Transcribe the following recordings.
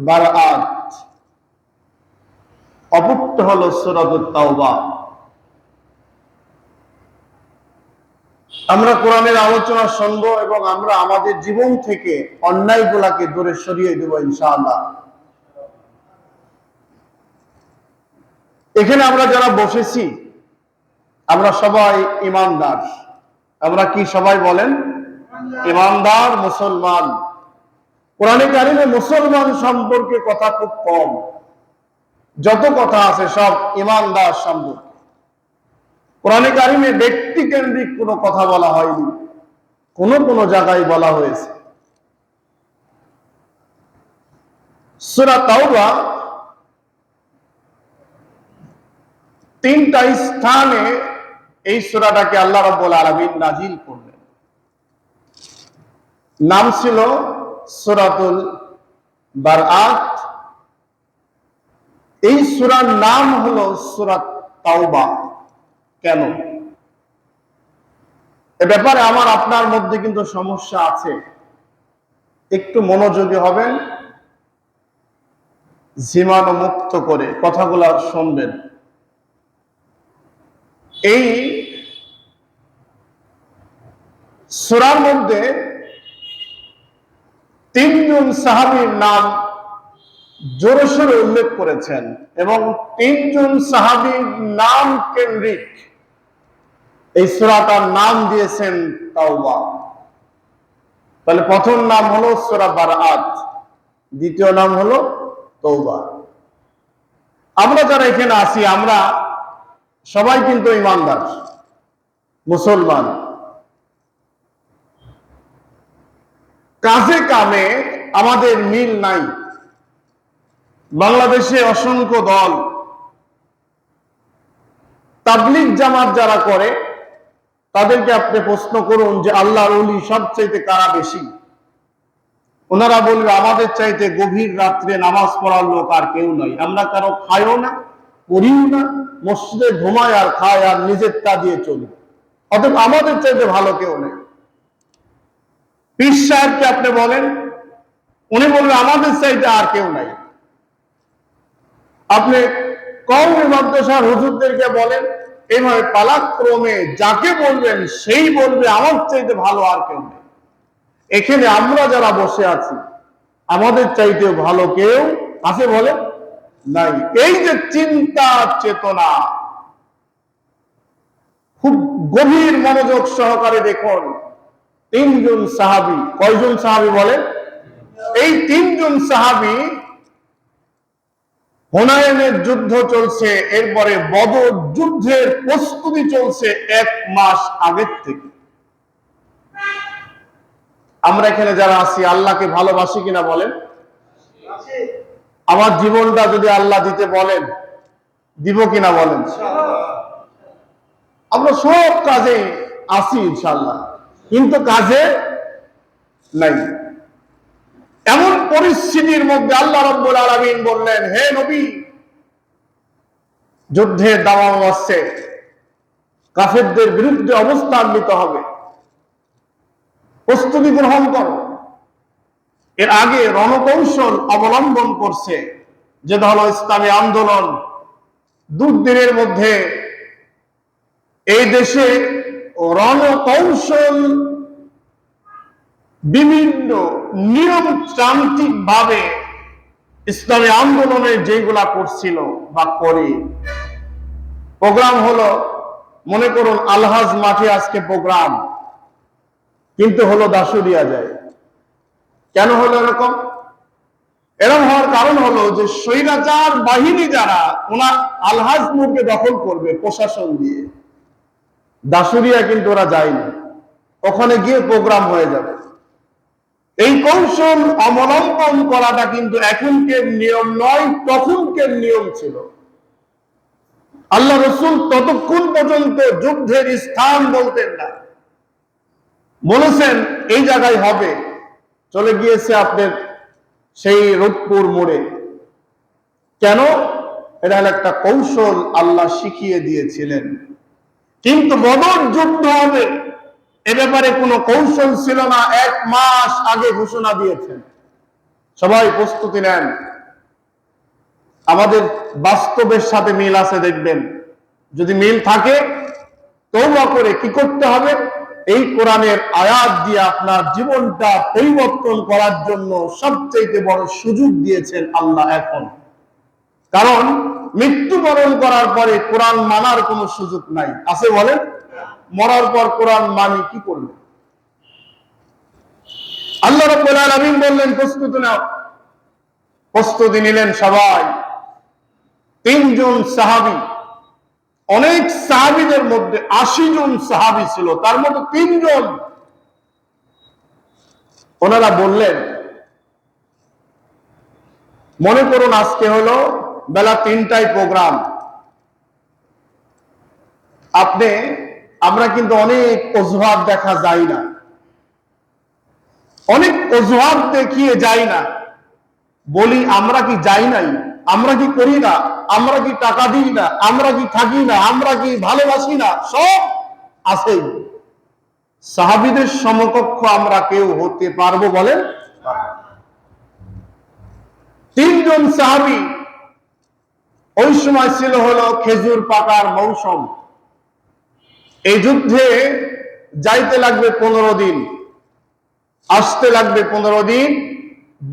বারাআত, অপরটা হলো সূরাতুত তাওবা। আমরা কোরআনের আলোচনা শুনবো এবং আমরা আমাদের জীবন থেকে অন্যায়গুলোকে দূরে সরিয়ে দেব ইনশাআল্লাহ। এখানে আমরা যারা বসেছি আমরা সবাই ঈমানদার। আমরা কি সবাই বলেন? ঈমানদার মুসলমান। কোরআনে কারিমে মুসলমান সম্পর্কে কথা খুব কম, যত কথা আছে সব ঈমানদার সম্পর্কে। কোরআনে কারিমে ব্যক্তি কেন্দ্রিক কোনো কথা বলা হয়নি, কোন জায়গায় বলা হয়েছে। সূরা তাওবা 3টা স্থানে এই সূরাটাকে আল্লাহ রাব্বুল আলামিন নাজিল করলেন। নাম ছিল সূরাতুল বারাআত। এই সূরার নাম হলো সূরাত তাওবা। কেন? এ ব্যাপারে আমার আপনার মধ্যে কিন্তু সমস্যা আছে। একটু মনোযোগী হবেন, জীবাণু মুক্ত করে কথাগুলো শুনবেন। এই সূরার মধ্যে 3 জন সাহাবীর নাম জোরে সোরে উল্লেখ করেছেন এবং 3 জন সাহাবীর নাম কেন্দ্রিক এই সূরাটার নাম দিয়েছেন তাওবা। তাহলে প্রথম নাম হলো সূরা বারাআত, দ্বিতীয় নাম হলো তাওবা। আমরা যারা এখানে আছি আমরা সবাই কিন্তু ঈমানদার মুসলমান। কাজে কামে আমাদের মিল নাই। বাংলাদেশে অসংখ্য দল, তাবলীগ জামাত যারা করে তাদেরকে আপনি প্রশ্ন করুন যে আল্লাহর ওলি সবচাইতে কারা বেশি। ওনারা বলবে আমাদের চাইতে গভীর রাত্রে নামাজ পড়ার লোক আর কেউ নাই। আমরা কারো খাইও না, পড়িও না, মসজিদে ঘুমায় আর খায় আর নিজের তা দিয়ে চলি, অতএব আমাদের চাইতে ভালো কেউ নেই। পীর সাহেবকে আপনি বলেন, উনি বলবেন আমাদের চাইতে আর কেউ নাই। আপনি কওমি মাদ্রাসার হুজুরদেরকে বলেন, এইভাবে পালাক্রমে যাকে বলবেন সেই বলবে আমার চাইতে ভালো আর কেউ নেই। এখানে আমরা যারা বসে আছি আমাদের চাইতে ভালো কেউ আছে বলে নাই। এই যে চিন্তা চেতনা, খুব গভীর মনোযোগ সহকারে দেখুন। 3 জন সাহাবী, কয়জন সাহাবী বলেন? এই 3 জন সাহাবী, হুনাইনের যুদ্ধ চলছে, এরপরে বদর যুদ্ধের প্রস্তুতি চলছে 1 মাস আগের থেকে। আমরা এখানে যারা আছি আল্লাহকে ভালোবাসি কিনা বলেন? আমার জীবনটা যদি আল্লাহ দিতে বলেন দিব কিনা বলেন? আমরা সব কাজে আছি ইনশাআল্লাহ, কিন্তু কাজে নাই। এমন পরিস্থিতির মধ্যে আল্লাহ রাব্বুল আলামিন বললেন, হে নবী, যুদ্ধের দাওয়াত আসছে, কাফেরদের বিরুদ্ধে অবস্থান নিতে হবে, প্রস্তুতি গ্রহণ করো। এর আগে রণকৌশল অবলম্বন করছে, যেটা হলো ইসলামী আন্দোলন। দুদিনের মধ্যে এই দেশে রণকৌশল বিভিন্ন নিয়মতান্ত্রিক ভাবে ইসলামী আন্দোলনের যেগুলা করছিল বা করে, প্রোগ্রাম হলো, মনে করুন আলহাজ মাঠে আজকে প্রোগ্রাম, কিন্তু হলো দাসুরিয়া যায়। কেন হলো এরকম? এরকম হওয়ার কারণ হলো যে স্বৈরাচার বাহিনী যারা ওনার আলহাজ মোড়কে দখল করবে প্রশাসন দিয়ে, দাসুরিয়া কিন্তু ওরা যায়নি, ওখানে গিয়ে প্রোগ্রাম হয়ে যাবে। এই কৌশল অবলম্বন করাটা কিন্তু এখনকার নিয়ম নয়, তখনকার নিয়ম ছিল। আল্লাহ রাসূল ততক্ষণ পর্যন্ত যুদ্ধের স্থান বলতেন না, বলেছেন এই জায়গায় হবে, চলে গিয়েছে আপনার সেই রূপপুর মোড়ে। কেন? এটা একটা কৌশল আল্লাহ শিখিয়ে দিয়েছিলেন। কিন্তু বদর যুদ্ধ হবে এ ব্যাপারে কোনো কৌশল ছিল না, 1 মাস আগে ঘোষণা দিয়েছেন। সবাই প্রস্তুতি নেন। আমাদের বাস্তবের সাথে মিল আছে দেখবেন। যদি মিল থাকে তওবা করে কি করতে হবে? এই কোরআনের আয়াত দিয়ে আপনার জীবনটা পরিবর্তন করার জন্য সবচেয়ে বড় সুযোগ দিয়েছেন আল্লাহ এখন। কারণ মৃত্যুবরণ করার পরে কোরআন মানার কোনো সুযোগ নাই, আছে বলেন? মরার পর কোরআন মানি কি করবে? আল্লাহ রাব্বুল আলামিন বললেন প্রস্তুতি নাও। প্রস্তুতি নিলেন সবাই। 3 জন সাহাবী, অনেক সাহাবীদের মধ্যে 80 জন সাহাবী ছিল, তার মধ্যে 3 জন, ওনারা বললেন, মনে করুন আজকে হলো বেলা 3টায় প্রোগ্রাম। আমরা কিন্তু অনেক অজুহাত দেখা যায় না, অনেক অজুহাত দেখিয়ে যাই না, বলি আমরা কি যাই নাই, আমরা কি করি না, আমরা কি টাকা দিই না, আমরা কি থাকি না, আমরা কি ভালোবাসি না, সব আছে। সাহাবীদের সমকক্ষ আমরা কেউ হতে পারবো বলেন? 3 জন সাহাবী, ওই সময় ছিল হলো খেজুর পাকার মৌসুম। এই যুদ্ধে যাইতে লাগবে 15 দিন, আসতে লাগবে 15 দিন।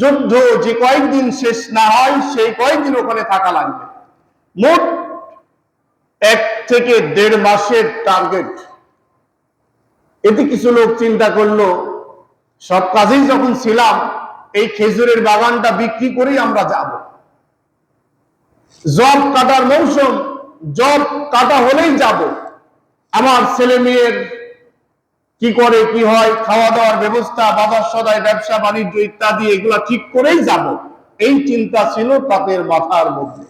যুদ্ধ যে কয়েকদিন শেষ না হয় সেই কয়েকদিন ওখানে থাকা লাগবে। মোট 1 থেকে 1.5 মাসের টার্গেট। এতে কিছু লোক চিন্তা করলো, সব কাজেই যখন ছিলাম এই খেজুরের বাগানটা বিক্রি করেই আমরা যাব। জব কাটার মৌসুম, জব কাটা হলেই যাব। আমার ছেলে মেয়ের কি করে কি হয়, খাওয়া দাওয়ার ব্যবস্থা, বাজার সদাই, ব্যবসা বাণিজ্য ইত্যাদি এগুলা ঠিক করেই যাব, এই চিন্তা ছিল তাদের মাথার মধ্যে।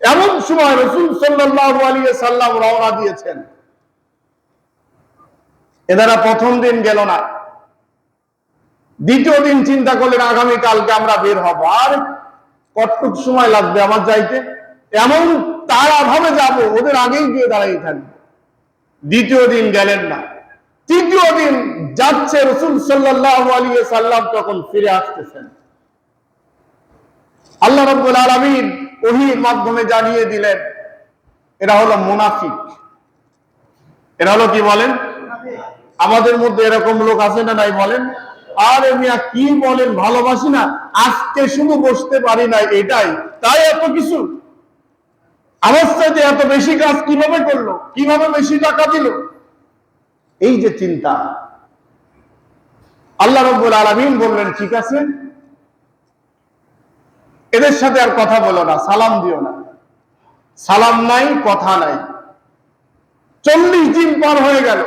এমন সময় রাসূল সাল্লাল্লাহু আলাইহি সাল্লাম রওনা দিয়েছেন। এনারা প্রথম দিন গেল না, দ্বিতীয় দিন চিন্তা করলেন আগামী কালকে আমরা বের হব, আর কতটুক সময় লাগবে আমার যাইতে, এমন তারা ভাবে যাব, ওদের আগেই গিয়ে দাঁড়িয়ে থাকবে। দ্বিতীয় দিন গেলেন না, তৃতীয় দিন যাচ্ছে, রাসূল সাল্লাল্লাহু আলাইহি সাল্লাম তখন ফিরে আসতেছেন। আল্লাহ রাব্বুল আলামিন ওহীর মাধ্যমে জানিয়ে দিলেন এরা হলো মুনাফিক। এরা হলো কি বলেন? আমাদের মধ্যে এরকম লোক আছে না নাই বলেন? আরে মিয়া কি বলেন, ভালোবাসি না, আজকে শুধু বসতে পারি না, এটাই তাই এত কিছু, আমার সাথে এত বেশি কাজ কিভাবে করলো, কিভাবে বেশি টাকা দিল, এই যে চিন্তা। আল্লাহ রাব্বুল আলামিন বললেন ঠিক আছে, এদের সাথে আর কথা বলো না, সালাম দিও না। সালাম নাই, কথা নাই। 40 দিন পার হয়ে গেল।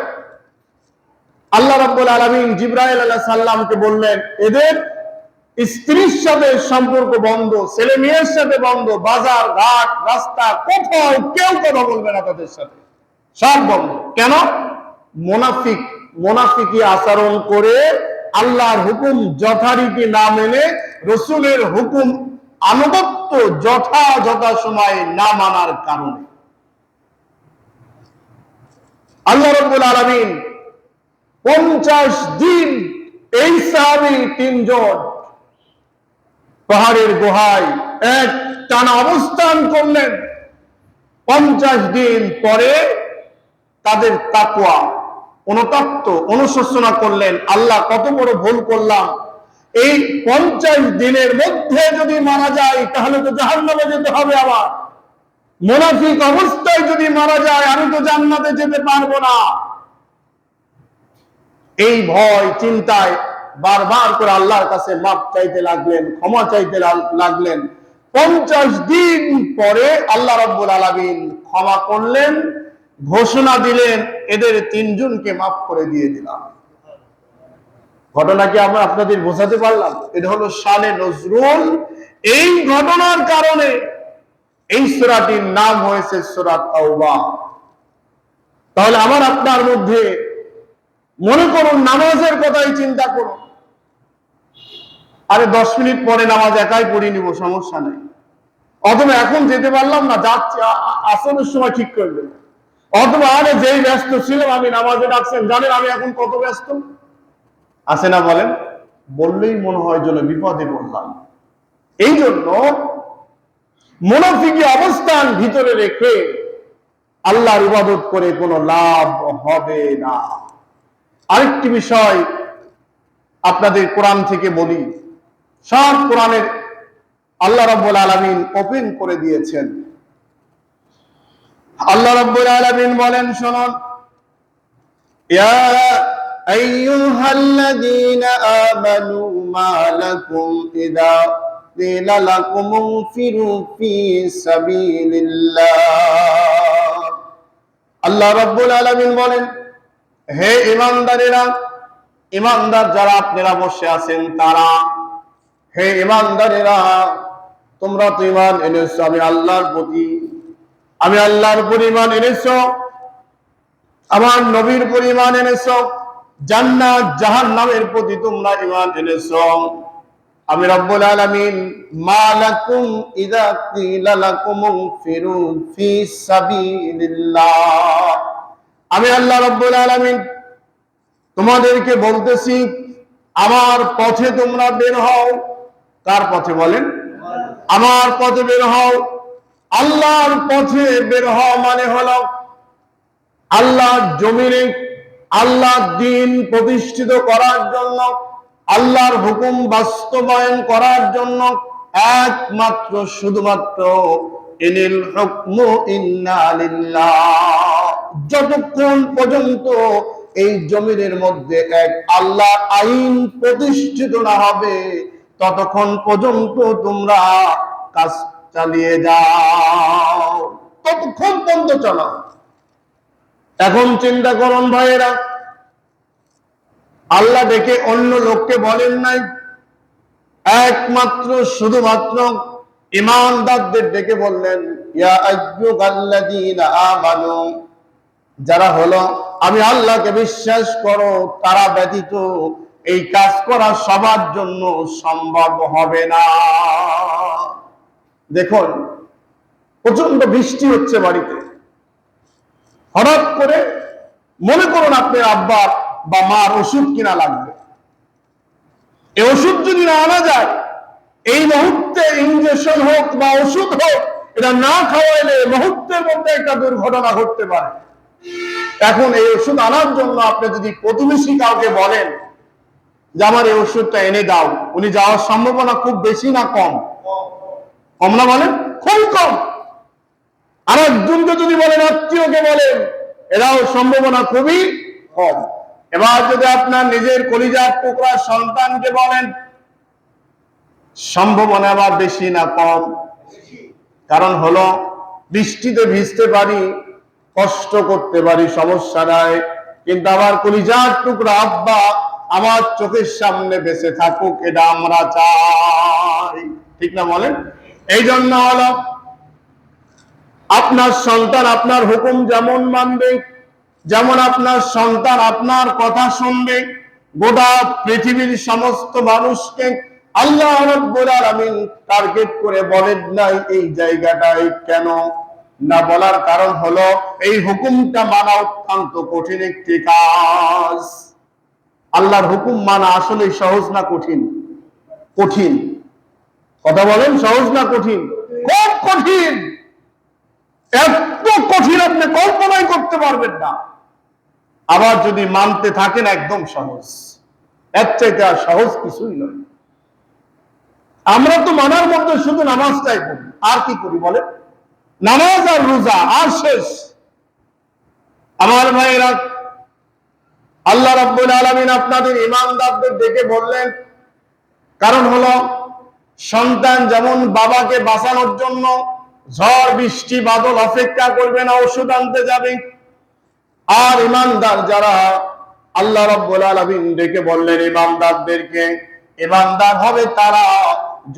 আল্লাহ রাব্বুল আলামিন জিবরাইল আলাইহিস সালামকে বললেন এদের স্ত্রীর সাথে সম্পর্ক বন্ধ, ছেলে মেয়ের সাথে বন্ধ, বাজার ঘাট রাস্তা কোথাও কেউ কথা বলবে না তাদের সাথে, সব বন্ধ। কেন? মুনাফিক, মুনাফিকি আচরণ করে আল্লাহর হুকুম যথারীতি না মেনে রাসূলের হুকুম আনুগত্য যথাযথ সময়ে না মানার কারণে। আল্লাহ রাব্বুল আলামিন 50 দিন এই সাহাবী 3 জন পাহাড়ের গুহায় এক টানা অবস্থান করলেন। 50 দিন পরে তাদের তাকওয়া, অনুতপ্ত, অনুশোচনা করলেন, আল্লাহ কত বড় ভুল করলাম, এই 50 দিনের মধ্যে যদি মারা যায় তাহলে তো জাহান্নামে যেতে হবে, আবার মুনাফিক অবস্থায় যদি মারা যায় আমি তো জান্নাতে যেতে পারবো না। এই ভয় চিন্তায় বারবার করে আল্লাহর কাছে মাপ চাইতে লাগলেন, ক্ষমা চাইতে লাগলেন। 50 দিন পরে আল্লাহ রাব্বুল আলামিন ক্ষমা করলেন, ঘোষণা দিলেন এদের 3 জনকে মাফ করে দিয়ে দিলাম। ঘটনা কি আমরা আপনাদের বোঝাতে পারলাম? এটা হলো শানে নজরুল। এই ঘটনার কারণে এই সূরাটির নাম হয়েছে সূরা তাওবা। তাহলে আমার আপনার মধ্যে, মনে করুন নামাজের কথাই চিন্তা করুন, আরে 10 মিনিট পরে নামাজ একাই পড়ে নিব, সমস্যা নেই, অথবা এখন যেতে পারলাম না, যাচ্ছি, আসরের সময় ঠিক করবে, অথবা আরে যেই ব্যস্ত ছিলাম আমি নামাজে ডাকছেন, জানেন আমি এখন কত ব্যস্ত, আছে না বলেন? বললেই মনে হয় যেন বিপদে পড়লাম। এই জন্য মুনাফিকি অবস্থান ভিতরে রেখে আল্লাহর ইবাদত করে কোনো লাভ হবে না। আরেকটি বিষয় আপনাদের কোরআন থেকে বলি, সব কোরআনের আল্লাহ রাব্বুল আলামিন ওপেন করে দিয়েছেন। আল্লাহ রাব্বুল আলামিন বলেন, শুনুন, ইয়া আইয়ুহাল্লাযীনা আমানু মা লাকুম ইযা কিলা লাকুম ইনফিরু ফী সাবিলিল্লাহ। আল্লাহ রাব্বুল আলামিন বলেন, হে ঈমানদারেরা, ঈমানদার যারা আপনারা বসে আছেন তারা, হে ঈমানদারেরা, তোমরা তো ঈমান এনেছো আমি আল্লাহর প্রতি, আমি আল্লাহর উপর ঈমান এনেছো, আমার নবীর উপর ঈমান এনেছো, জান্নাত জাহান্নামের প্রতি তোমরা ঈমান এনেছো। আমি রব্বুল আলামিন মা লাকুম ইযা কিলা লাকুম ইনফিরু ফী সাবিলিল্লাহ, আমি আল্লাহ রব্বুল আলামিন তোমাদেরকে বলতেছি আমার পথে তোমরা বের হও। কার পথে বলেন? আমার পথে বের হও। আল্লাহর পথে বের হওয়া মানে হলো আল্লাহর জমিনে আল্লাহর দ্বীন প্রতিষ্ঠিত করার জন্য, আল্লাহর হুকুম বাস্তবায়ন করার জন্য একমাত্র শুধুমাত্র ইনিল হুকমু ইন্না লিল্লাহ, যতক্ষণ পর্যন্ত এই জমিনের মধ্যে এক আল্লাহর আইন প্রতিষ্ঠিত না হবে ততক্ষণ পর্যন্ত তোমরা কাজ চালিয়ে যাও, ততক্ষণ পর্যন্ত চালাও। এখন চিন্তা করুন ভাইয়েরা, আল্লাহ ডেকে অন্য লোককে বলেন নাই, একমাত্র শুধুমাত্র ঈমানদারদের ডেকে বললেন, ইয়া আইয়ুহাল্লাযীনা আমানু, যারা হলো আমি আল্লাহকে বিশ্বাস করো, তারা ব্যতীত এই কাজ করা সবার জন্য সম্ভব হবে না। দেখুন, প্রচন্ড বৃষ্টি হচ্ছে বাড়িতে, হঠাৎ করে মনে করুন আপনার আব্বা বা মার ওষুধ কিনা লাগবে, এই ওষুধ যদি না আনা যায়, এই মুহূর্তে ইনজেকশন হোক বা ওষুধ হোক, এটা না খাওয়াইলে মুহূর্তের মধ্যে একটা দুর্ঘটনা ঘটতে পারে। এখন এই ওষুধ আনার জন্য আপনি যদি প্রতিবেশী কাউকে বলেন যে আমার এই ওষুধটা এনে দাও, উনি যাওয়ার সম্ভাবনা খুব বেশি না কম? কম না বলেন? খুব কম। আর একজনকে যদি বলেন, আত্মীয়কে বলেন, এরাও সম্ভাবনা খুবই কম। এবার যদি আপনার নিজের কলিজার টুকরা সন্তানকে বলেন, সম্ভাবনা আবার বেশি না কম? কারণ হলো বৃষ্টিতে ভিজতে পারি, কষ্ট করতে পারি, সমস্যা নাই, কিন্তু আমার কলিজার টুকরা আব্বা আমার চোখের সামনে বেঁচে থাকুক, এটা আমরা চাই, ঠিক না বলেন? এই জন্য হলো আপনার সন্তান আপনার হুকুম যেমন মানবে, যেমন আপনার সন্তান আপনার কথা শুনবে, গোটা পৃথিবীর সমস্ত মানুষকে আল্লাহ রাব্বুল আলামিন টার্গেট করে বলেন নাই এই জায়গাটায় কেন না, বলার কারণ হলো এই হুকুমটা মানা অত্যন্ত কঠিন একটি কাজ। আল্লাহর হুকুম মানা আসলে সহজ না কঠিন? কঠিন। কথা বলেন, সহজ না কঠিন? খুব কঠিন। এত কঠিন আপনি কল্পনাই করতে পারবেন না। আবার যদি মানতে থাকেন একদম সহজ, এর চাইতে আর সহজ কিছুই নয়। আমরা তো মানার মধ্যে শুধু নামাজটাই করি, আর কি করি বলে? নামাজ আর রোজা, আর শেষ। আমার ভাইয়েরা, আল্লাহ রাব্বুল আলামিন আপনাদের ঈমানদারদের ডেকে বললেন, কারণ হলো সন্তান যেমন বাবাকে বাঁচানোর জন্য ঝড় বৃষ্টি বাদল অপেক্ষা করবে না, ওষুধ আনতে যাবে, আর ঈমানদার যারা, আল্লাহ রাব্বুল আলামিন ডেকে বললেন ঈমানদারদেরকে, ঈমানদার হবে তারা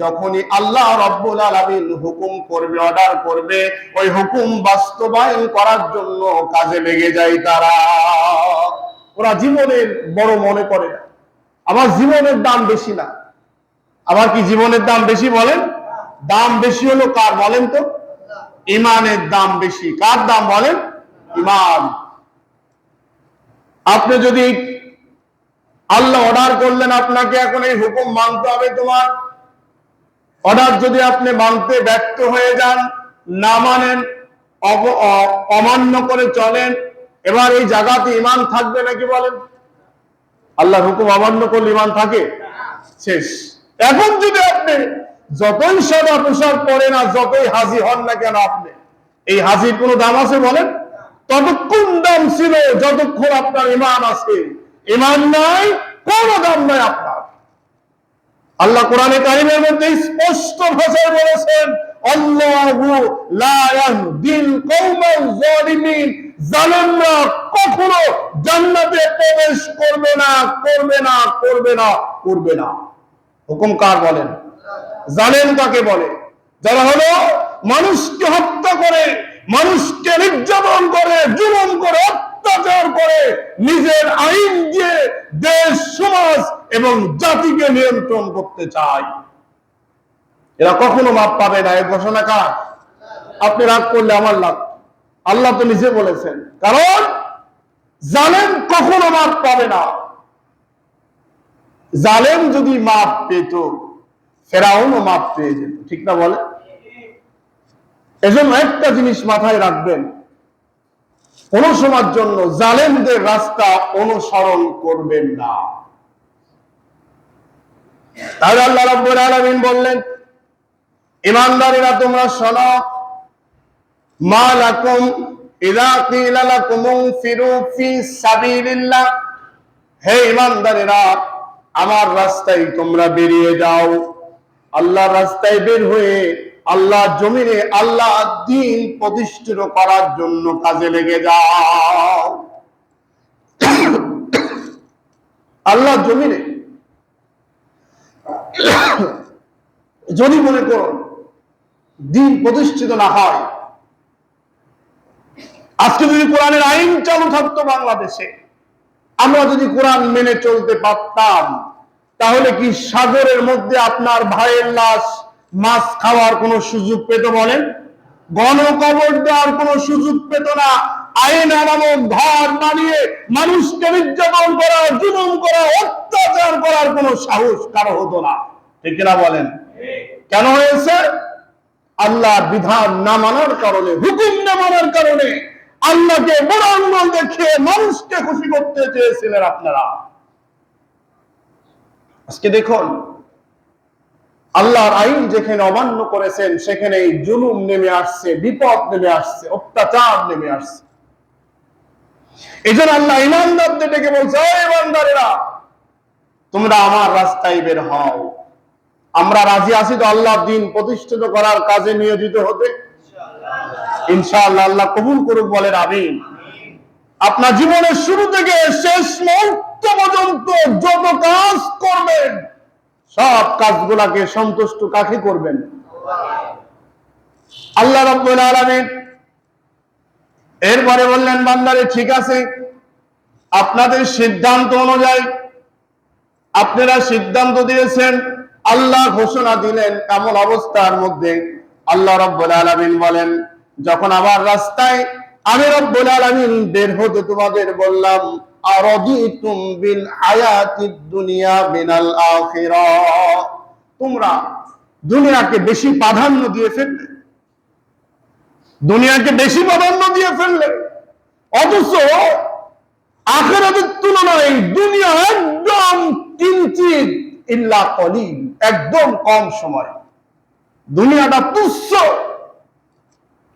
যখনই আল্লাহ রাব্বুল আলামিন হুকুম করবে, অর্ডার করবে, ওই হুকুম বাস্তবায়ন করার জন্য কাজে লেগে যায় তারা। ওরা জীবনের বড় মনে করে না, আমার জীবনের দাম বেশি না। আবার কি জীবনের দাম বেশি বলেন? দাম বেশি হলো কার বলেন তো? ঈমানের দাম বেশি। কার দাম বলেন? ঈমান। আপনি যদি আল্লাহ অর্ডার করলেন আপনাকে এখন এই হুকুম মানতে হবে তোমার, অর্ডার যদি আপনি মানতে ব্যর্থ হয়ে যান, না মানেন, অমান্য করে চলেন, এবার এই জায়গাতে ঈমান থাকবে নাকি বলেন? আল্লাহর হুকুম অমান্য করলে ঈমান থাকে? শেষ। এখন যদি আপনি যতই সাদা পোশাক পরেন আর যতই হাজি হন না কেন, আপনি এই হাজির কোনো দাম আছে বলেন? ততক্ষণ দাম ছিল যতক্ষণ আপনার ঈমান আছে। ঈমান নাই, কোনো দাম নাই আপনার। আল্লাহ কোরআনে কারিমের মধ্যে স্পষ্ট ভাষায় বলেছেন, আল্লাহু লা ইয়াহদিল কওমাল যালিমিন, জালেমরা কখনো জান্নাতে প্রবেশ করবে না, করবে না, করবে না, করবে না। হুকুম কার বলেন? জালেম কাকে বলে? যারা হলো মানুষকে হত্যা করে, মানুষকে নির্যাতন করে, জুলুম করে, অত্যাচার করে, নিজের আইন দিয়ে দেশ, সমাজ এবং জাতিকে নিয়ন্ত্রণ করতে চায়। এরা কখনো মাপ পাবে না। এই ঘোষণা কার? আপনি রাগ করলে আমার লাভ, আল্লাহ তো নিজে বলেছেন। কারণ জালেম কখনো মাপ পাবে না। জালেম যদি মাপ পেত, ফেরাউনও মাপ পেয়ে যেত, ঠিক না বলে? এজন্য একটা জিনিস মাথায় রাখবেন, কোন সময়ের জন্য জালেমদের রাস্তা অনুসরণ করবেন না। তাহলে আল্লাহ রাব্বুল আলামিন বললেন, ঈমানদারেরা তোমরা শোনো, মা লাকুম ইযা কিলা লাকুম ইনফিরু ফি সাবিলিল্লাহ, হে ঈমানদারেরা আমার রাস্তায় তোমরা বেরিয়ে যাও। আল্লাহর রাস্তায় বের হয়ে আল্লাহ জমিনে আল্লাহ দ্বীন প্রতিষ্ঠিত করার জন্য কাজে লেগে যাও। আল্লাহ জমিনে যদি মনে করো দ্বীন প্রতিষ্ঠিত না হয়, আজকে যদি কোরআনের আইন চালু থাকতো বাংলাদেশে, আমরা যদি কোরআন মেনে চলতে পারতাম, তাহলে কি সাগরের মধ্যে আপনার ভাইয়ের লাশ মাছ খাওয়ার কোনো সুযোগ পেত বলেন? গণকবর দেওয়ার কোনো সুযোগ পেত না। আইন নামক ঘর বানিয়ে মানুষকে নির্যাতন করা, জুলুম করা, অত্যাচার করার কোনো সাহস কারো হতো না, ঠিক না বলেন? কেন হয়েছে? আল্লাহর বিধান না মানার কারণে, হুকুম না মানার কারণে। আল্লাহকে বড় আঙ্গুল দেখিয়ে মানুষকে খুশি করতে চেয়েছিলেন আপনারা। আজকে দেখুন, আল্লাহর আইন যেখানে অমান্য করেছেন সেখানে জুলুম নেমে আসছে, বিপদ নেমে আসছে, অত্যাচার নেমে আসছে। এই জন্য আল্লাহ ঈমানদারদের ডেকে বলছে, ও ঈমানদারেরা তোমরা আমার রাস্তায় বের হও। আমরা রাজি আছি তো আল্লাহর দ্বীন প্রতিষ্ঠিত করার কাজে নিয়োজিত হতে? ইনশাআল্লাহ। আল্লাহ কবুল করুক, বলেন আমিন। আপনার জীবনের শুরু থেকে শেষ মুহূর্ত পর্যন্ত যত কাজ করবেন, সব কাজগুলাকে সন্তুষ্ট কাকে করবেন? আল্লাহ রাব্বুল আলামিন। এরপরে বললেন, বান্দারে ঠিক আছে, আপনাদের সিদ্ধান্ত অনুযায়ী আপনারা সিদ্ধান্ত দিয়েছেন, আল্লাহ ঘোষণা দিলেন। এমন অবস্থার মধ্যে আল্লাহ রাব্বুল আলামিন বলেন, যখন আমার রাস্তায় আমি রব্বুল আলামিন বের হতে তোমাদের বললাম, আরাদিতুম বিল হায়াতিদ দুনিয়া মিনাল আখিরাহ, তোমরা দুনিয়াকে বেশি প্রাধান্য দিয়ে ফেললে, দুনিয়াকে বেশি প্রাধান্য দিয়ে ফেললে, অথচ আখিরাতের তুলনায় দুনিয়া একদম কিঞ্চিত ইল্লা কলিল, একদম কম সময়। দুনিয়াটা তুচ্ছ।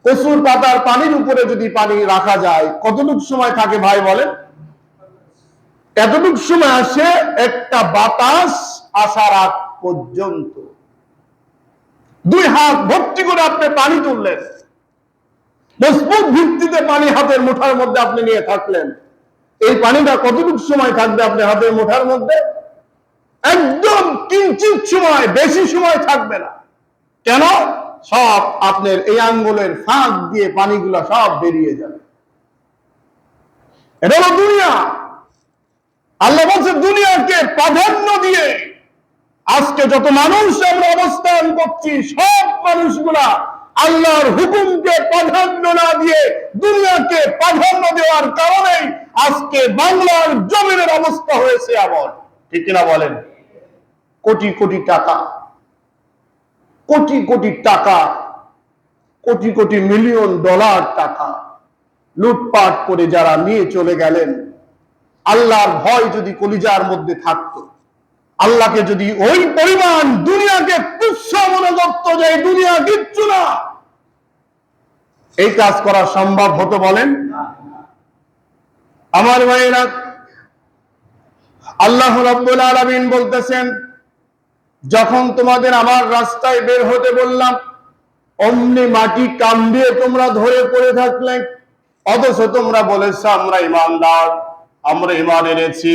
কচুর পাতার পানির উপরে যদি পানি রাখা যায়, কতটুকু সময় থাকে ভাই বলেন? এতটুকু সময় আসে একটা বাতাস আসার আগ পর্যন্ত। 2 হাত ভর্তি করে আপনি পানি তুললেন, মজবুত ভিত্তিতে পানি হাতের মুঠার মধ্যে আপনি নিয়ে থাকলেন, এই পানিটা কতটুকু সময় থাকবে আপনার হাতের মুঠার মধ্যে? একদম কিঞ্চিত সময়, বেশি সময় থাকবে না। কেন? সব আপনার এই আঙ্গুলের ফাঁক দিয়ে পানিগুলা সব বেরিয়ে যাবে। এটা হলো দুনিয়া। আল্লাহ বলছে, দুনিয়াকে প্রাধান্য দিয়ে আজকে যত মানুষ আমরা অবস্থান করছি, সব মানুষগুলা আল্লাহর হুকুমকে প্রাধান্য না দিয়ে দুনিয়াকে প্রাধান্য দেওয়ার কারণেই আজকে বাংলার জমিনের অবস্থা হয়েছে এমন, ঠিক কিনা বলেন? কোটি কোটি টাকা, কোটি কোটি টাকা, কোটি কোটি মিলিয়ন ডলার টাকা লুটপাট করে যারা নিয়ে চলে গেলেন, আল্লাহর ভয় যদি কলিজার মধ্যে থাকতো, আল্লাহকে যদি ওই পরিমাণ দুনিয়াকে তুচ্ছ মনে করত যে এই দুনিয়া কিচ্ছু না, এই কাজ করা সম্ভব হতো বলেন? আমার ভাইয়েরা, আল্লাহ রাব্বুল আলামিন বলতেছেন, যখন তোমাদের আমার রাস্তায় বের হতে বললাম অমনি মাটি কামড়ে তোমরা ধরে পড়ে থাকলে, অথচ তোমরা বলেছ আমরা ঈমানদার, আমরা ঈমান এনেছি।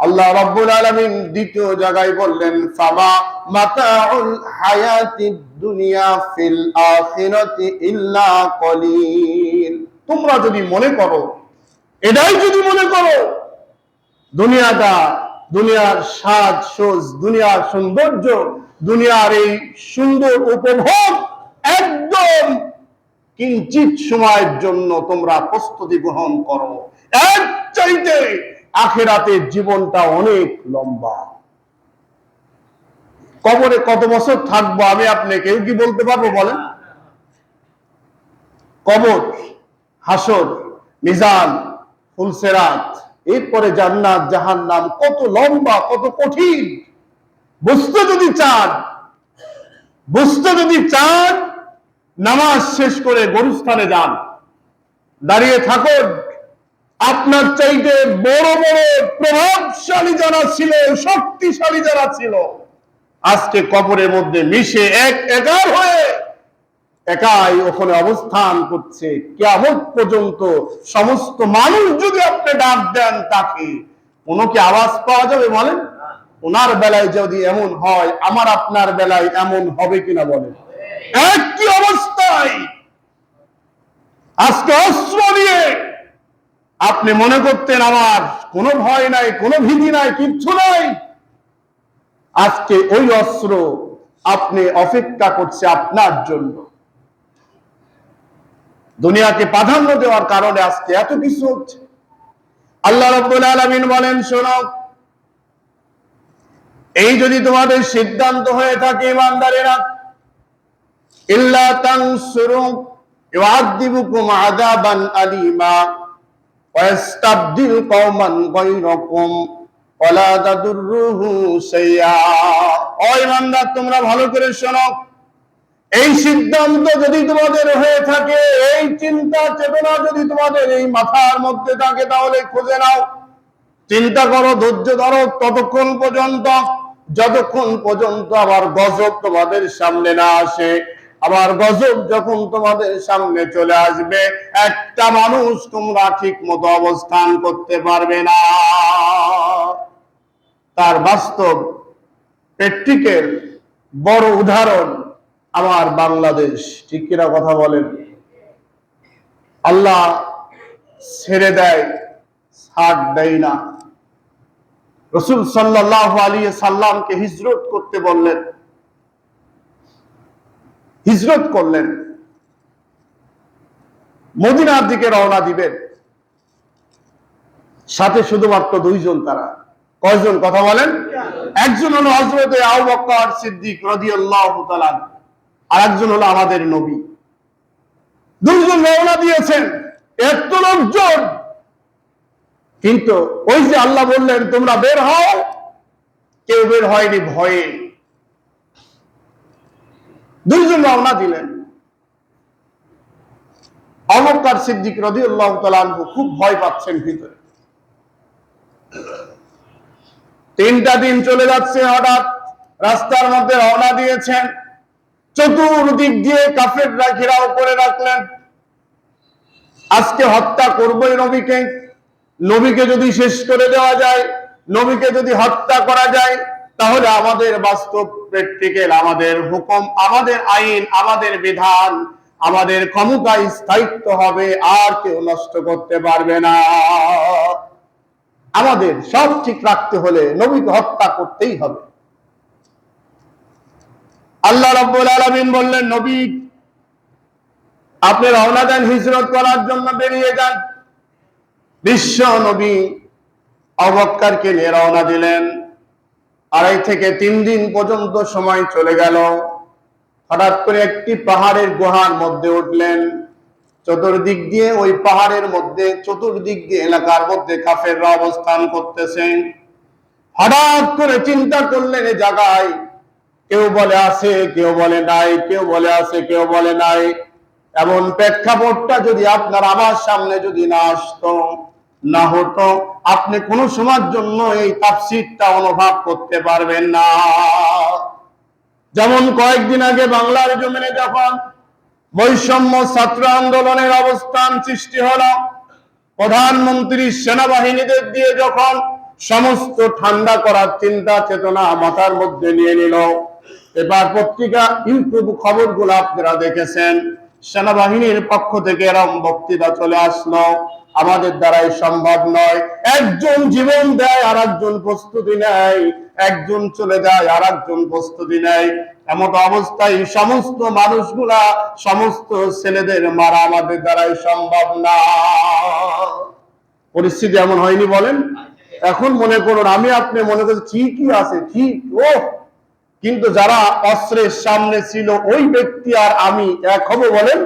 আল্লাহ রাব্বুল আলামিন দ্বিতীয় জায়গায় বললেন, ফামা মাতাউল হায়াতিদ দুনিয়া ফিল আখিরাতি ইল্লা কলিল। তোমরা যদি মনে করো, এটাই যদি মনে করো দুনিয়াটা, দুনিয়ার সাজ সোজ, দুনিয়ার সৌন্দর্য, দুনিয়ার এই সুন্দর উপভোগ একদম কিঞ্চিত সময়ের জন্য তোমরা প্রস্তুতি গ্রহণ করো, এর চাইতে আখিরাতের জীবনটা অনেক লম্বা। কবরে কত বছর থাকবো আমি আপনি কেউ কি বলতে পারবো বলেন? কবর, হাসর, মিজান, ফুলসেরাত, এরপরে জান্নাত জাহান্নাম, কত লম্বা, কত কঠিন। বুঝতে যদি চান নামাজ শেষ করে গরুস্থানে যান, দাঁড়িয়ে থাকুন। আপনার চাইতে বড় বড় প্রভাবশালী যারা ছিল, শক্তিশালী যারা ছিল, আজকে কবরের মধ্যে মিশে একার হয়ে একাই ওখানে অবস্থান করছে। কিয়ামত পর্যন্ত সমস্ত মানুষ যদি আপনি ডাক দেন তাকে, কোনো কি আওয়াজ পাওয়া যাবে বলেন? ওনার বেলায় যদি এমন হয়, আমার আপনার বেলায় এমন হবে কিনা বলেন? একই অবস্থায় আজকে অস্ত্র নিয়ে আপনি মনে করতেন আমার কোনো ভয় নাই, কোনো ভীতি নাই, কিচ্ছু নাই। আজকে ওই অস্ত্র আপনি অপেক্ষা করছে আপনার জন্য। দুনিয়াকে প্রাধান্য দেওয়ার কারণে আজকে এত কিছু হচ্ছে। আল্লাহ রাব্বুল আলামিন বলেন, শোনো, এই যদি তোমাদের সিদ্ধান্ত হয়ে থাকে ইমানদারেরা, ইল্লা তানসুরু ইউআযিবুকুম আযাবান আলীমা ওয়া ইস্তাবদিল কওমান গায়রাকুম ওয়া লা তাদুররুহু শাইআ। ও ইমানদার, তোমরা ভালো করে শোনো, এই সিদ্ধান্ত যদি তোমাদের হয়ে থাকে, এই চিন্তা চেতনা যদি তোমাদের এই মাথার মধ্যে থাকে, তাহলে খুঁজে নাও, চিন্তা করো, ধৈর্য ধরো ততক্ষণ পর্যন্ত যতক্ষণ পর্যন্ত আবার গজব তোমাদের সামনে না আসে। আবার গজব যখন তোমাদের সামনে চলে আসবে, একটা মানুষ তোমরা ঠিক মতো অবস্থান করতে পারবে না। তার বাস্তব প্র্যাকটিক্যাল বড় উদাহরণ আমার বাংলাদেশ। ঠিক কিনা কথা বলেন? আল্লাহ ছেড়ে দেয়, ছাড় দেয় না। রাসূল সাল্লাল্লাহু আলাইহি সাল্লামকে হিজরত করতে বললেন, হিজরত করলেন, মদিনার দিকে রওনা দিবেন। সাথে শুধুমাত্র দুইজন। তারা কয়জন কথা বলেন? একজন হলো হযরতে আবু বকর সিদ্দিক রাদিয়াল্লাহু তাআলা, আর একজন হলো আমাদের নবী। দুইজন রওনা দিয়েছেন, এত লোকজন, কিন্তু ওই যে আল্লাহ বললেন তোমরা বের হও, কেউ বের হয়নি ভয়ে। দুইজন রওনা দিলেন। আবু বকর সিদ্দিক রাদিয়াল্লাহু তাআলা খুব ভয় পাচ্ছেন ভিতরে। 3টা দিন চলে যাচ্ছে, হঠাৎ রাস্তার মধ্যে রওনা দিয়েছেন, চতুর্দিক দিয়ে কাফেররা ঘেরাও করে রাখলেন। আজকে হত্যা করবই নবীকে, নবীকে যদি শেষ করে দেওয়া যায়, নবীকে যদি হত্যা করা যায়, তাহলে আমাদের বাস্তব প্র্যাকটিক্যাল, আমাদের হুকুম, আমাদের আইন, আমাদের বিধান, আমাদের ক্ষমতা স্থায়িত্ব হবে, আর কেউ নষ্ট করতে পারবে না। আমাদের সব ঠিক রাখতে হলে নবীকে হত্যা করতেই হবে। আল্লাহ রাব্বুল আলামিন বললেন, নবী আপনি রওনা দেন, হিজরত করার জন্য বেরিয়ে যান। বিশ্ব নবী আবু বকরকে নিয়ে রওনা দিলেন। 2.5 থেকে 3 দিন পর্যন্ত সময় চলে গেল। হঠাৎ করে একটি পাহাড়ের গুহার মধ্যে উঠলেন। চতুর্দিক দিয়ে ওই পাহাড়ের মধ্যে, চতুর্দিক দিয়ে এলাকার মধ্যে কাফেররা অবস্থান করতেছেন। হঠাৎ করে চিন্তা করলেন এই জায়গায় কেউ বলে আছে, কেউ বলে নাই, কেউ বলে আছে, কেউ বলে নাই। এমন প্রেক্ষাপটটা যদি আপনার আমার সামনে যদি না আসতো, না হতো, আপনি কোন সময়ের জন্য এই তাফসীরটা অনুভব করতে পারবেন না। যেমন কয়েকদিন আগে বাংলার জমিনে যখন বৈষম্য ছাত্র আন্দোলনের অবস্থান সৃষ্টি হলো, প্রধানমন্ত্রী সেনাবাহিনীদের দিয়ে যখন সমস্ত ঠান্ডা করার চিন্তা চেতনা মাথার মধ্যে নিয়ে নিল, এবার পত্রিকা ইউটিউব খবরগুলো আপনারা দেখেছেন, সেনাবাহিনীর পক্ষ থেকে এরকম বক্তৃতা চলে আসলো, আমাদের দ্বারাই সম্ভব নয়। একজন জীবন দেয় আর একজন প্রস্তুতি নেয়, একজন চলে যায় আর একজন প্রস্তুতি নেয়। এমন অবস্থায় সমস্ত মানুষগুলা, সমস্ত ছেলেদের মারা আমাদের দ্বারাই সম্ভব না। পরিস্থিতি এমন হয়নি বলেন? এখন মনে করুন, আমি আপনি মনে করছি ঠিকই আছে, ঠিক ও, কিন্তু যারা অস্ত্রের সামনে ছিল ওই ব্যক্তি আর আমি এক হব বলেন?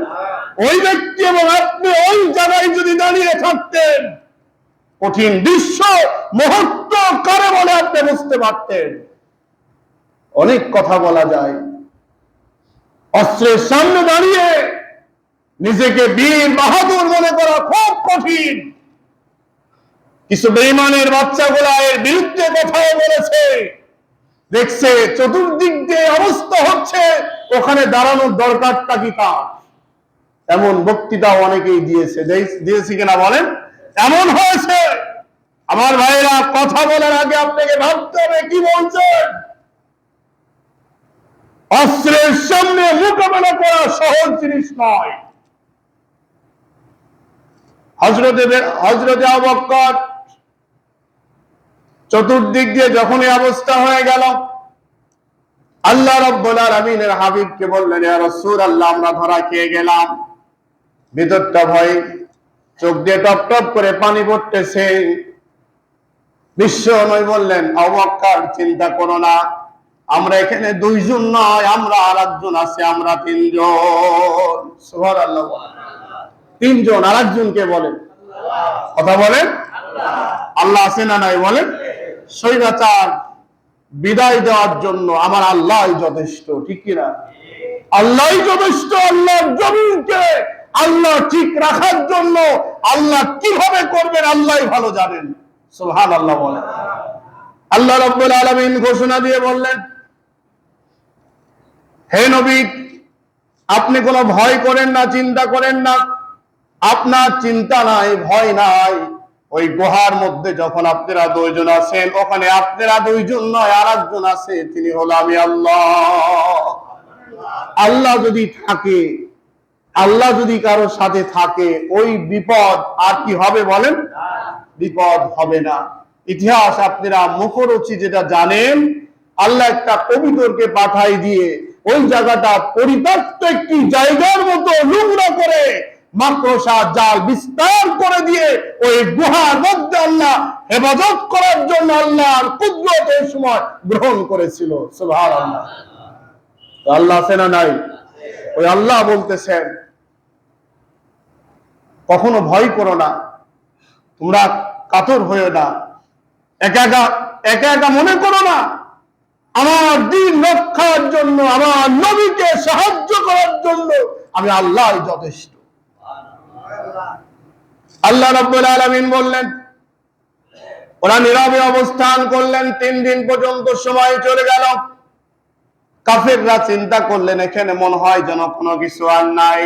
ওই ব্যক্তি এবং আপনি ওই জায়গায় যদি দাঁড়িয়ে থাকতেন, কঠিন দৃশ্য মুহূর্ত কারে বলে আপনি বুঝতে পারতেন। অনেক কথা বলা যায়, অস্ত্রের সামনে দাঁড়িয়ে নিজেকে বীর বাহাদুর মনে করা খুব কঠিন। কিছু বেঈমানের বাচ্চাগুলা এর বিরুদ্ধে কথাও বলেছে, দেখছে চতুর্দিক দিয়ে অবস্থা হচ্ছে, ওখানে দাঁড়ানোর দরকারটা কি তার? এমন বক্তৃতা অনেকেই দিয়েছি কিনা বলেন? এমন হয়েছে। আমার ভাইরা, কথা বলার আগে আপনাকে ভাবতে হবে কি বলছেন। অস্ত্রের সামনে মোকাবেলা করা সহজ জিনিস নয়। হযরতে আবু বকর চতুর্দিক দিয়ে যখন এই অবস্থা হয়ে গেল, আল্লাহ রাব্বুল আলামিনের হাবিবকে বললেন, ইয়া রাসূলুল্লাহ, আমরা ধরা খেয়ে গেলাম। ভিতরটা ভয়, চোখ দিয়ে টপ টপ করে পানি পড়তেছে। বিশ্ব নবী বললেন, আবু বকর, চিন্তা করো না, আমরা এখানে দুইজন নয়, আমরা আরেকজন আছে, আমরা তিনজন। সুবহানাল্লাহ, তিনজন। আরেকজনকে বলেন, কথা বলেন, আল্লাহ আছে না নাই বলেন? স্বৈরাচার বিদায় দেওয়ার জন্য আমার আল্লাহই যথেষ্ট, ঠিক কিনা? আল্লাহই যথেষ্ট। আল্লাহর জমিনকে আল্লাহ ঠিক রাখার জন্য আল্লাহ কিভাবে করবেন আল্লাহই ভালো জানেন। সুবহানাল্লাহ বলেন। আল্লাহ রাব্বুল আলামিন ঘোষণা দিয়ে বললেন, হে নবী, আপনি কোনো ভয় করেন না, চিন্তা করেন না, আপনার চিন্তা নাই, ভয় নাই। ওই গুহার মধ্যে যখন আপনারা দুইজন আছেন, ওখানে আপনারা দুইজন নয়, আর একজন আছে, তিনি হলো আমি আল্লাহ। আল্লাহ যদি থাকে, আল্লাহ যদি কারো সাথে থাকে, ওই বিপদ আর কি হবে বলেন? বিপদ হবে না। ইতিহাস আপনারা মুখরোচি যেটা জানেন, আল্লাহ একটা কবিতরকে পাঠাই দিয়ে ওই জায়গাটা পরিত্যক্ত একটি জায়গার মতো নোংরা করে মাকড়সা জাল বিস্তার করে দিয়ে ওই গুহার মধ্যে আল্লাহ হেফাজত করার জন্য আল্লাহর কুদরত এই সময় গ্রহণ করেছিল। সুবহানাল্লাহ। আল্লাহ আছে না নাই? ওই আল্লাহ বলতেছেন, কখনো ভয় করো না, তোমরা কাতর হয়ে না, একা একা মনে করো না, আমার দ্বীন রক্ষার জন্য, আমার নবীকে সাহায্য করার জন্য আমি আল্লাহই যথেষ্ট। আল্লাহ রাব্বুল আলামিন বললেন, ওরা নীরবে অবস্থান করলেন। 3 দিন পর্যন্ত সময় চলে গেল। কাফেররা চিন্তা করলেন, এখানে মনে হয় যেন কোনো কিছু আর নাই।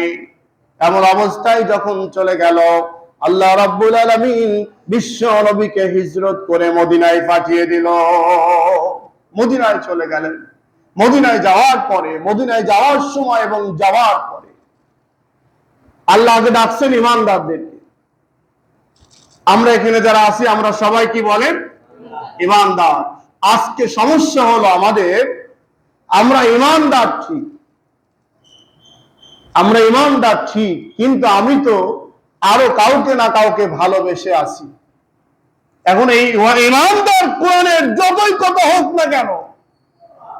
এমন অবস্থায় যখন চলে গেল, আল্লাহ রাব্বুল আলামিন বিশ্ব নবীকে হিজরত করে মদিনায় পাঠিয়ে দিল। মদিনায় চলে গেলেন। মদিনায় যাওয়ার পরে, মদিনায় যাওয়ার সময় এবং যাওয়ার পরে আল্লাহকে ডাকছেন ইমানদারদেরকে। আমরা এখানে যারা আছি, আমরা সবাই কি বলেন? ইমানদার। আজকে সমস্যা হলো আমাদের, আমরা ইমানদার ঠিক, আমরা ইমানদার ঠিক, কিন্তু আমি তো আরো কাউকে না কাউকে ভালোবেসে আছি। এখন এই ইমানদার কোরআনের যতই কথা হোক না কেন,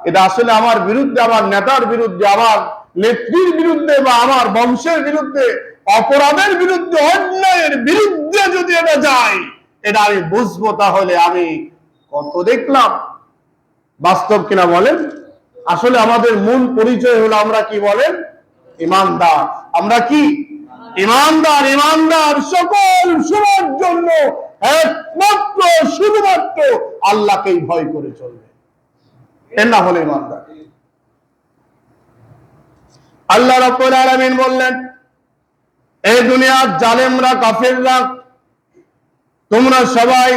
এটা আসলে আমার বিরুদ্ধে, আমার নেতার বিরুদ্ধে, আমার নেত্রীর বিরুদ্ধে বা আমার বংশের বিরুদ্ধে, অপরাধের বিরুদ্ধে, অন্যায়ের বিরুদ্ধে যদি এটা যায়, এটা আমি বুঝবো, তাহলে আমি কত দেখলাম। বাস্তব কিনা বলেন? আসলে আমাদের মূল পরিচয় হলো আমরা কি বলেন? ইমানদার। আমরা কি ইমানদার? ইমানদার সকল সময়ের জন্য একমাত্র শুধুমাত্র আল্লাহকেই ভয় করে চলবে, এর না হলে ইমানদার। আল্লাহ রাব্বুল আলামিন বললেন, এই দুনিয়ার জালেমরা, কাফেররা, তোমরা সবাই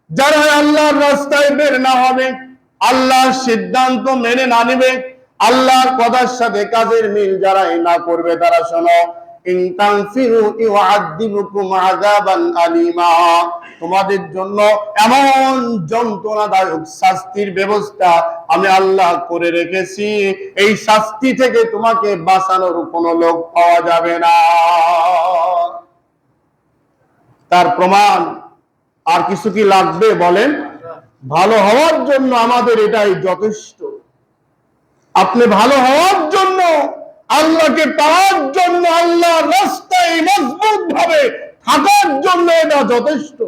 যারা আল্লাহর রাস্তায় বের না হবে, আল্লাহর সিদ্ধান্ত মেনে না নেবে, আল্লাহর কথার সাথে কাজের মিল যারাই না করবে, তারা শোনো, ইন তানফিরু ইউআযিবুকুম আযাবান আলীমা, তোমাদের জন্য এমন যন্ত্রণাদায়ক শাস্তির ব্যবস্থা আমি আল্লাহ করে রেখেছি, এই শাস্তি থেকে তোমাকে বাঁচানোর কোনো লোক পাওয়া যাবে না। তার প্রমাণ আর কিছু কি লাগবে বলেন? ভালো হওয়ার জন্য আমাদের এটাই যথেষ্ট। আপনি ভালো হওয়ার জন্য, আল্লাহকে পাওয়ার জন্য, আল্লাহর রাস্তায় মজবুত ভাবে থাকার জন্য এটা যথেষ্ট।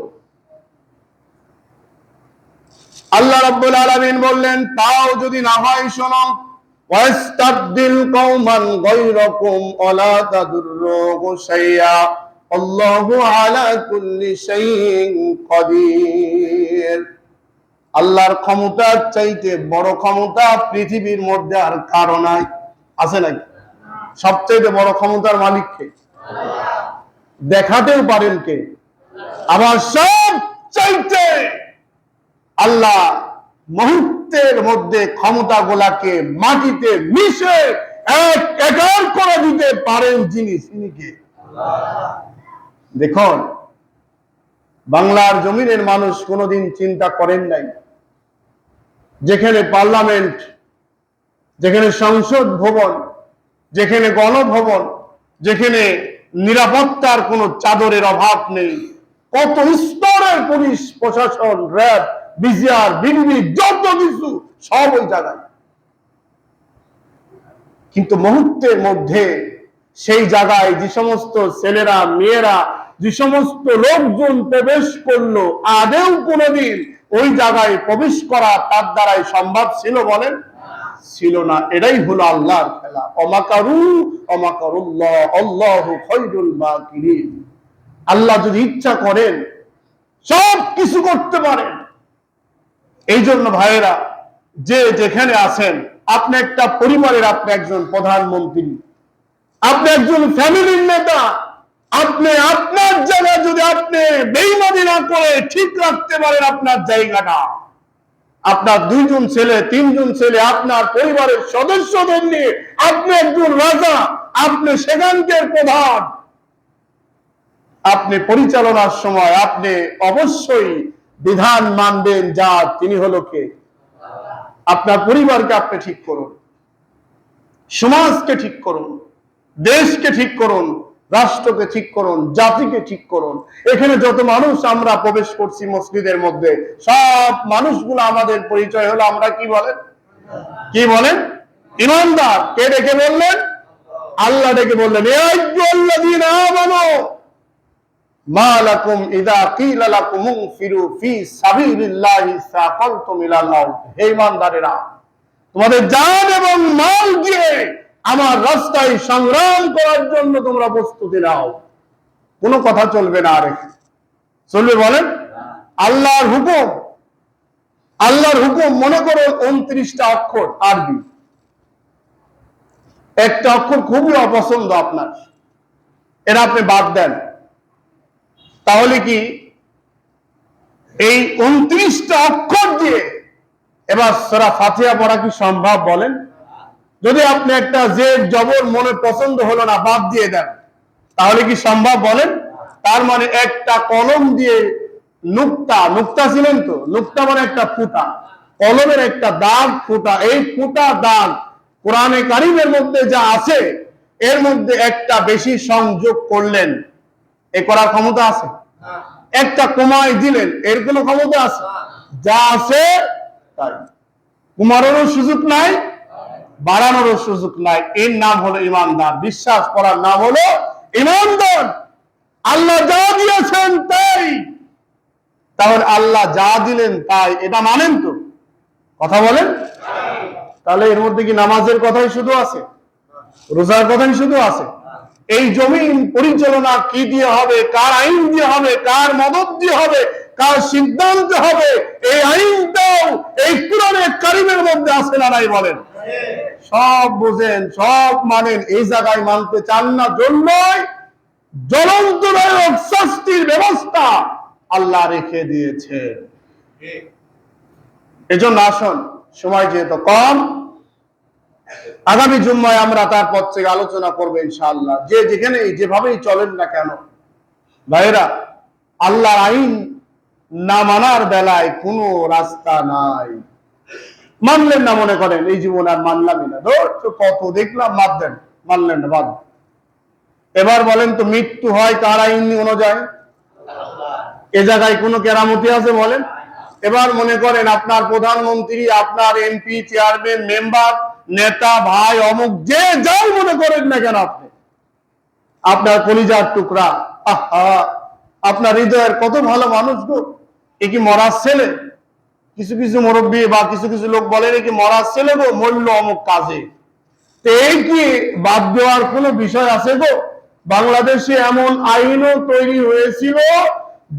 আল্লাহ রাব্বুল আলামিন বললেন, তাও যদি না হয় শোনো, ওয়াস্তাবদিল কওমান গায়রাকুম ওয়ালা তাদুররুহু শাইআ আল্লাহু আলা কুল্লি শাইইন কাদির। আল্লাহর ক্ষমতার চাইতে বড় ক্ষমতা পৃথিবীর মধ্যে আর কারো নাই। আছে নাকি? সবচেয়ে বড় ক্ষমতার মালিক কে? দেখাতেও পারেন কে? আবার সবচাইতে আল্লাহ মুহূর্তের মধ্যে ক্ষমতাগুলাকে মাটিতে মিশে একার করে দিতে পারেন যিনি, তিনি কে? দেখুন, বাংলার জমিনের মানুষ কোনোদিন চিন্তা করেন নাই, যেখানে পার্লামেন্ট, যেখানে সংসদ ভবন, যেখানে গণভবন, যেখানে নিরাপত্তার কোনো চাদরের অভাব নেই, কত স্তরের পুলিশ প্রশাসন, র্যাব, বিজিআর, বিডিবি, যত কিছু সব ওই জায়গায়। কিন্তু মুহূর্তের মধ্যে সেই জায়গায় যে সমস্ত ছেলেরা, মেয়েরা, যে সমস্ত লোকজন প্রবেশ করলো, আদেও কোনোদিন ওই জায়গায় প্রবেশ করা তার দ্বারাই সম্ভব ছিল বলেন? ছিল না। এটাই হলো আল্লাহর খেলা। অমাকারু অমাকারুল্লাহ আল্লাহু খায়রুল মাকিরিন। আল্লাহ যদি ইচ্ছা করেন সব কিছু করতে পারেন। এই জন্য ভাইয়েরা, যে যেখানে আছেন, আপনি একটা পরিবারের, আপনি একজন প্রধানমন্ত্রী, আপনি একজন ফ্যামিলির নেতা, আপনি আপনার জায়গা যদি আপনি বেঈমানি না করে ঠিক রাখতে পারেন আপনার জায়গাটা, আপনার 2 জন ছেলে, 3 জন ছেলে, আপনার পরিবারের সদস্যদের নিয়ে আপনি একজন রাজা, আপনি সেখানকার প্রধান, আপনি পরিচালনার সময় আপনি অবশ্যই বিধান মানবেন, যা তিনি হলো কে? আপনার পরিবারকে আপনি ঠিক করুন, সমাজকে ঠিক করুন, দেশকে ঠিক করুন, রাষ্ট্রকে ঠিক করুন, জাতিকে ঠিক করুন। এখানে যত মানুষ আমরা প্রবেশ করছি মসজিদের মধ্যে, সব মানুষগুলো আমাদের পরিচয় হলো আমরা কি বলেন? কি বলেন? ইমানদার। কে ডেকে বললেন? আল্লাহ ডেকে বললেন, ইয়া আইয়ুহাল্লাযীনা আমানু মা লাকুম ইযা কিলা লাকুম ইনফিরু ফি সাবিলিল্লাহি সাকালতুম ইলাল আরদ। হে ইমানদারেরা, তোমাদের জান এবং মাল দিয়ে আমার রাস্তায় সংগ্রাম করার জন্য তোমরা প্রস্তুতি নাও। কোনো কথা চলবে না। আর চলবে বলেন? আল্লাহর হুকুম, আল্লাহর হুকুম। মনে করো 29টা অক্ষর আরবি, একটা অক্ষর খুবই অপছন্দ আপনার, এটা আপনি বাদ দেন, তাহলে কি এই 29টা অক্ষর দিয়ে এবার সূরা ফাতিহা পড়া কি সম্ভব বলেন? যদি আপনি একটা জের জবর মনে পছন্দ হলো না, বাদ দিয়ে দেন, তাহলে কি সম্ভব বলেন? তার মানে একটা কলম দিয়ে নুক্তা, নুক্তা ছিলেন তো, নুক্তা মানে একটা ফুটা, কলমের একটা দাগ, ফুটা, এই ফুটা দাগ কোরআনে কারীমের মধ্যে যা আছে এর মধ্যে একটা বেশি সংযোগ করলেন, এ করার ক্ষমতা আছে? একটা কমাই দিলেন, এর কোনো ক্ষমতা আছে? যা আছে তাই। কমানোরও সুযোগ নাই, বাড়ানোরও সুযোগ নাই। এর নাম হলো ইমানদার। বিশ্বাস করার নাম হলো ইমানদার। আল্লাহ যা দিয়েছেন তাই, তাহলে আল্লাহ যা দিলেন তাই, এটা মানেন তো? কথা বলেন। তাহলে এর মধ্যে কি নামাজের কথাই শুধু আছে, রোজার কথাই শুধু আছে? এই জমিন পরিচালনা কি দিয়ে হবে, কার আইন দিয়ে হবে, কার মদত দিয়ে হবে, কার সিদ্ধান্ত হবে, এই আইনটাও এই কোরআনে কারিমের মধ্যে আছে না নাই বলেন? সব বুঝেন, সব মানেন, এই জায়গায় মানতে চান না জন্যই জ্বলন্ত নায়ক শাস্তির ব্যবস্থা আল্লাহ রেখে দিয়েছে। এজন্য আসুন, সময় যেহেতু কম, আগামী জুম্মায় আমরা তার পর থেকে আলোচনা করবো ইনশাআল্লাহ। যে যেখানে যেভাবেই চলেন না কেন ভাইরা, আল্লাহর আইন না মানার বেলায় কোনো রাস্তা নাই। মানলেন না, মনে করেন এই জীবন আর মানলামই না, কত দেখলাম, বাদ দেন, মানলেন না, বাদ। এবার বলেন তো, মৃত্যু হয় কার আইন অনুযায়ী? এ জায়গায় কোনো কেরামতি আছে বলেন? এবার মনে করেন আপনার প্রধানমন্ত্রী, আপনার এমপি, চেয়ারম্যান, মেম্বার, নেতা, ভাই, অমুক, যে যাই মনে করেন না কেন, আপনি আপনার কলিজার টুকরা, আহা, আপনার হৃদয়ের কত ভালো মানুষ গো, এ কি মরার ছেলে? কিছু কিছু মুরব্বী বা কিছু কিছু লোক বলেন এ কি মরার ছেলে গো, মরল অমুক কাজে। এই কি বাদ দেওয়ার কোনো বিষয় আছে গো? বাংলাদেশে এমন আইনও তৈরি হয়েছিল,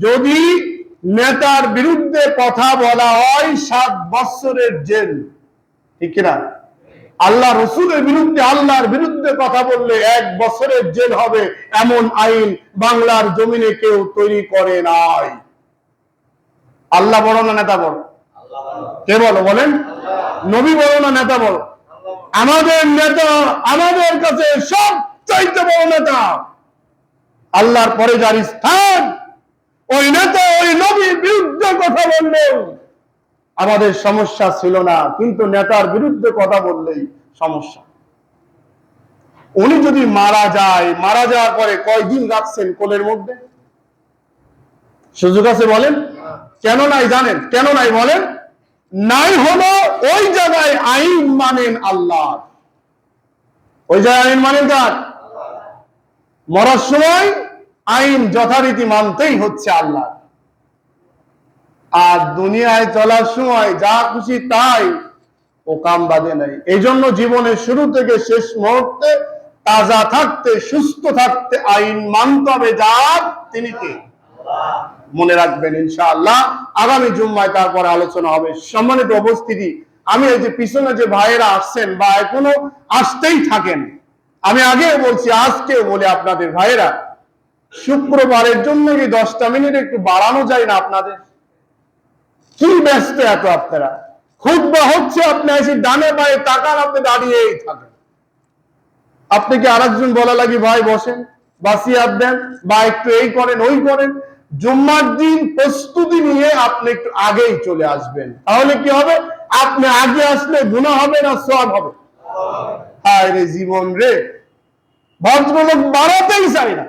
যদি নেতার বিরুদ্ধে কথা বলা হয় 7 বছরের জেল, ঠিক কিনা? আল্লাহ রসুলের বিরুদ্ধে, আল্লাহর বিরুদ্ধে কথা বললে 1 বছরের জেল হবে, এমন আইন বাংলার জমিনে কেউ তৈরি করে নাই। আল্লাহ বড় না নেতা বড়? কে বলো বলেন? নবী বড় না নেতা বড়? আমাদের নেতা আমাদের কাছে সবচাইতে বড় নেতা। আল্লাহর পরে যার স্থান, ওই নেতা ওই নবীর বিরুদ্ধে কথা বললেও আমাদের সমস্যা ছিল না, কিন্তু নেতার বিরুদ্ধে কথা বললেই সমস্যা। উনি যদি মারা যায়, মারা যাওয়ার পরে কয়দিন রাখছেন কোলের মধ্যে? সুযোগ আছে বলেন? কেন নাই জানেন? কেন নাই বলেন? নাই হলো ওই জায়গায় আইন মানেন আল্লাহ, ওই জায়গায় আইন মানেন কার? মরার সময় আইন যথারীতি মানতেই হচ্ছে আল্লাহ। আর দুনিয়ায় চলার সময় যা খুশি তাই, ও কাম বাদে নাই। এই জন্য জীবনের শুরু থেকে শেষ মুহূর্তে তাজা থাকতে, সুস্থ থাকতে আইন মানতে হবে যার, তিনি কে? মনে রাখবেন ইনশাআল্লাহ। আগামী জুম্মায় তারপরে আলোচনা হবে। সম্মানিত উপস্থিতি, আমি এই যে পিছনে যে ভাইয়েরা আসছেন বা এখনো আসতেই থাকেন, আমি আগেও বলছি, আজকেও বলি আপনাদের ভাইয়েরা, শুক্রবারের জন্য কি 10টা মিনিট একটু বাড়ানো যায় না আপনাদের? কি ব্যস্ত এত আপনারা? খুতবা হচ্ছে, আপনি এসে ডানে বায়ে তাকান, আপনি দাঁড়িয়েই থাকেন। আপনি কি আরেকজন বলা লাগি ভাই বসেন, বাসিয়াত দেন, বা একটু এই করেন ওই করেন? জুম্মার দিন প্রস্তুতি নিয়ে আপনি একটু আগেই চলে আসবেন, তাহলে কি হবে? আপনি আগে আসলে গুনাহ হবে না সওয়াব হবে? হায় রে জীবন রে, ভদ্রলোক বাড়াতেই চাই না,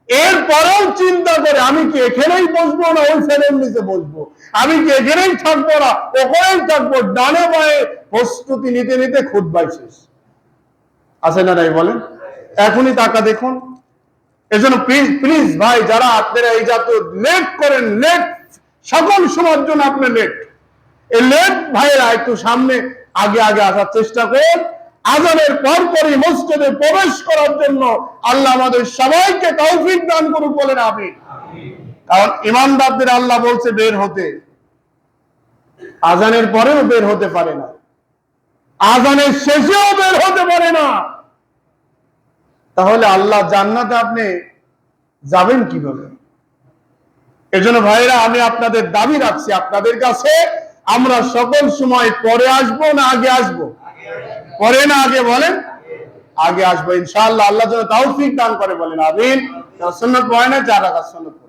এরপরেও চিন্তা করে আমি কি এখানেই বসবো না ওই ফ্যানের নিচে বসবো, আমি কি এখানেই থাকবো না ওখানেই থাকবো, ডানে বায়ে প্রস্তুতি নিতে নিতে খুতবা শেষ। আছে না নাই বলেন? এখনই টাকা দেখুন। এজন্য প্লিজ প্লিজ ভাই, যারা আপনারা এই জাতীয় লেট করেন, লেট সকল সময়ের জন্য আপনি লেট, এই লেট ভাইয়েরা একটু সামনে আগে আগে আসার চেষ্টা করুন। আযানের পরপরই মসজিদে প্রবেশ করার জন্য আল্লাহ আমাদের সবাইকে তৌফিক দান করুক, বলেন আমিন। কারণ ইমানদারদের আল্লাহ বলছে বের হতে, আযানের পরেও বের হতে পারে না, আযানের শেষেও বের হতে পারে না। তাহলে আল্লাহ জান্নাতে আপনি যাবেন কিভাবে? এজন্য ভাইরা, আমি আপনাদের দাবি রাখছি আপনাদের কাছে, আমরা সকল সময় পরে আসবো না আগে আসবো? পরে না আগে বলেন? আগে আসবো ইনশাআল্লাহ। আল্লাহ যেন তৌফিক দান করে, বলেন আমিন। সুন্নাত পড়ে না, 4 রাকাত সুন্নাত।